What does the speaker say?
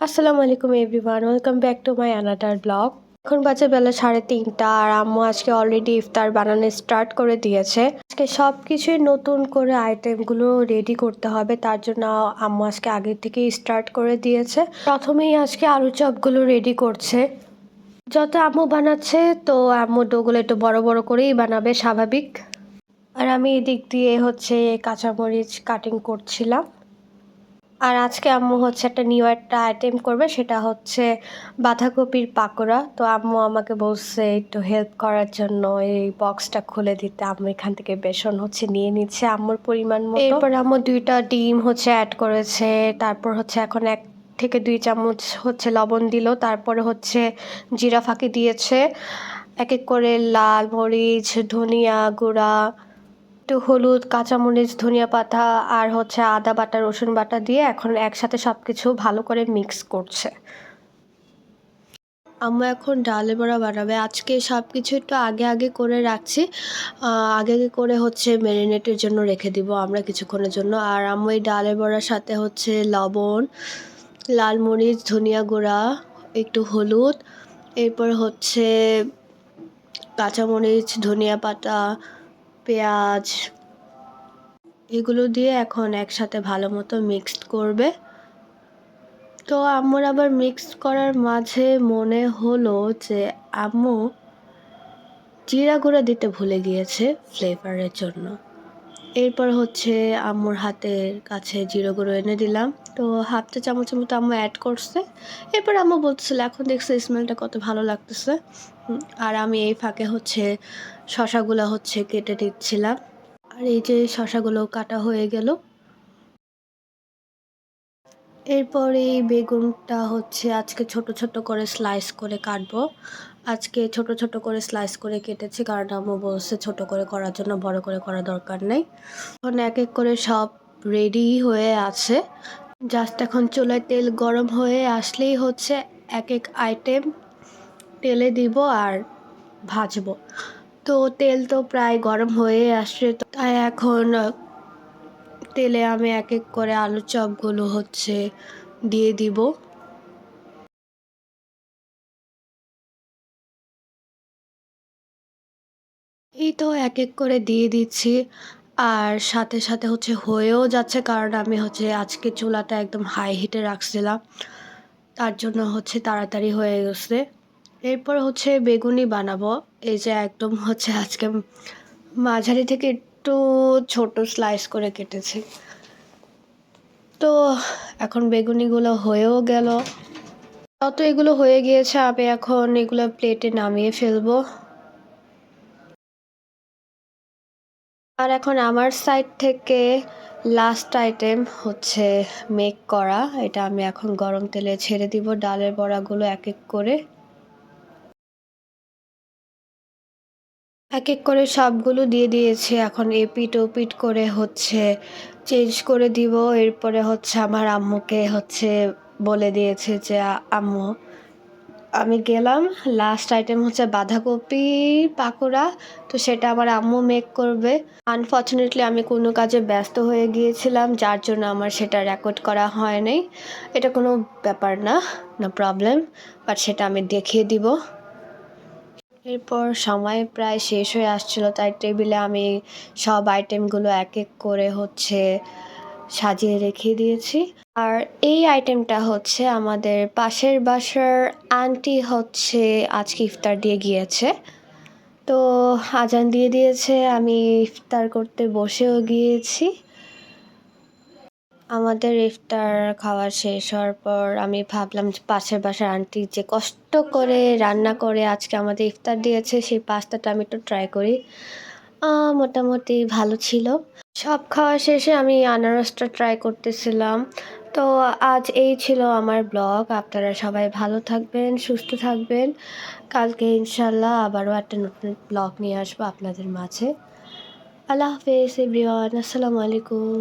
আসসালামু আলাইকুম everyone, welcome back to my another blog. এখন বাজে বেলা 3:30 আর আম্মু আজকে অলরেডি ইফতার বানানো স্টার্ট করে দিয়েছে। আজকে সব কিছুই নতুন করে আইটেমগুলো রেডি করতে হবে, তার জন্য আম্মু আজকে আগে থেকেই স্টার্ট করে দিয়েছে। প্রথমেই আজকে আলু চপগুলো রেডি করছে। যত আম্মু বানাচ্ছে তো আম্মু ডোগুলো একটু বড় বড় করেই বানাবে, স্বাভাবিক। আর আমি এদিক দিয়ে কাঁচামরিচ কাটিং করছিলাম। আর আজকে আম্মু একটা নিউ আইটেম করবে, সেটা হচ্ছে বাঁধাকপির পাকোড়া। তো আম্মু আমাকে বলছে একটু হেল্প করার জন্য এই বক্সটা খুলে দিতে। আম্মু এখান থেকে বেসন নিয়ে নিচ্ছে আম্মুর পরিমাণ মতো। এরপর আম্মু 2টা ডিম অ্যাড করেছে। তারপর এখন 1 থেকে 2 চামচ লবণ দিল। তারপরে জিরা ফাঁকি দিয়েছে। এক এক করে লাল মরিচ, ধনিয়া গুঁড়া, একটু হলুদ, কাঁচামরিচ, ধনিয়া পাতা আর আদা বাটা, রসুন বাটা দিয়ে এখন একসাথে সব কিছু ভালো করে মিক্স করছে। আম্মু এখন ডালের বড়া বানাবে। আজকে সব কিছু একটু আগে করে রাখছি। আগে করে ম্যারিনেটের জন্য রেখে দিব আমরা কিছুক্ষণের জন্য। আর আম্মু এই ডালের বড়ার সাথে লবণ, লাল মরিচ, ধনিয়া গুঁড়া, একটু হলুদ, এরপর কাঁচামরিচ, ধনিয়া পাতা, পেঁয়াজ, এগুলো দিয়ে এখন একসাথে ভালো মতো মিক্সড করবে। তো আম্মুর আবার মিক্স করার মাঝে মনে হলো যে আম্মু জিরা গুঁড়া দিতে ভুলে গিয়েছে ফ্লেভারের জন্য। এরপর আম্মুর হাতের কাছে জিরা গুঁড়ো এনে দিলাম। তো হাফ চা চামচের মতো আম্মু অ্যাড করছে। এরপর আম্মু বলতেছিল এখন দেখছে স্মেলটা কত ভালো লাগতেছে। আর আমি এই ফাঁকে শশাগুলো কেটে দিচ্ছিলাম। আর এই যে শশাগুলো কাটা হয়ে গেল। এরপর এই বেগুনটা আজকে ছোট ছোট করে স্লাইস করে কাটবো। আজকে ছোট ছোট করে স্লাইস করে কেটেছি, কারণ আম্মু বলছে ছোট করে করার জন্য, বড় করে করা দরকার নেই। এখন এক এক করে সব রেডি হয়ে আছে। জাস্ট এখন চুলায় তেল গরম হয়ে আসলেই এক এক আইটেম তেলে দিব আর ভাজবো। তো তেল তো প্রায় গরম হয়ে আসছে, তাই এখন তেলে আমি এক এক করে আলুর চপগুলো দিয়ে দিব। এই তো এক এক করে দিয়ে দিচ্ছি। আর সাথে সাথে হয়েও যাচ্ছে, কারণ আমি আজকে চুলাটা একদম হাই হিটে রাখছিলাম, তার জন্য তাড়াতাড়ি হয়ে গেছে। এরপর বেগুনি বানাবো। এই যে একদম আজকে মাঝারি থেকে একটু ছোট স্লাইস করে কেটেছি। তো এখন বেগুনিগুলো হয়েও গেল। যত এগুলো হয়ে গিয়েছে আমি এখন এগুলো প্লেটে নামিয়ে ফেলবো। আর এখন আমার সাইড থেকে লাস্ট আইটেম মেক করা। এটা আমি এখন গরম তেলে ছেড়ে দিব ডালের বড়াগুলো এক এক করে। এক এক করে সবগুলো দিয়ে দিয়েছি। এখন এপিট ওপিট করে চেঞ্জ করে দিব। এরপরে আমার আম্মুকে বলে দিয়েছে যে আম্মু আমি গেলাম, লাস্ট আইটেম বাঁধাকপি পাকোড়া। তো সেটা আমার আম্মু মেক করবে। আনফর্চুনেটলি আমি কোনো কাজে ব্যস্ত হয়ে গিয়েছিলাম, যার জন্য আমার সেটা রেকর্ড করা হয় নাই। এটা কোনো ব্যাপার না, নো প্রবলেম, বাট সেটা আমি দেখিয়ে দিব। এরপর সময় প্রায় শেষ হয়ে আসছিল, তাই টেবিলে আমি সব আইটেমগুলো এক এক করে সাজিয়ে রেখে দিয়েছি। আর এই আইটেমটা আমাদের পাশের বাসার আন্টি আজকে ইফতার দিয়ে গিয়েছে। তো আজান দিয়ে দিয়েছে, আমি ইফতার করতে বসেও গিয়েছি। আমাদের ইফতার খাওয়া শেষ হওয়ার পর আমি ভাবলাম যে পাশের বাসার আন্টি যে কষ্ট করে রান্না করে আজকে আমাদের ইফতার দিয়েছে, সেই পাস্তাটা আমি একটু ট্রাই করি। মোটামুটি ভালো ছিল। সব খাওয়া শেষে আমি আনারসটা ট্রাই করতেছিলাম। তো আজ এই ছিল আমার ব্লগ। আপনারা সবাই ভালো থাকবেন, সুস্থ থাকবেন। কালকে ইনশাল্লাহ আবারও একটা নতুন ব্লগ নিয়ে আসবো আপনাদের মাঝে। আল্লাহ হাফেজ এভরিওয়ান, আসসালামু আলাইকুম।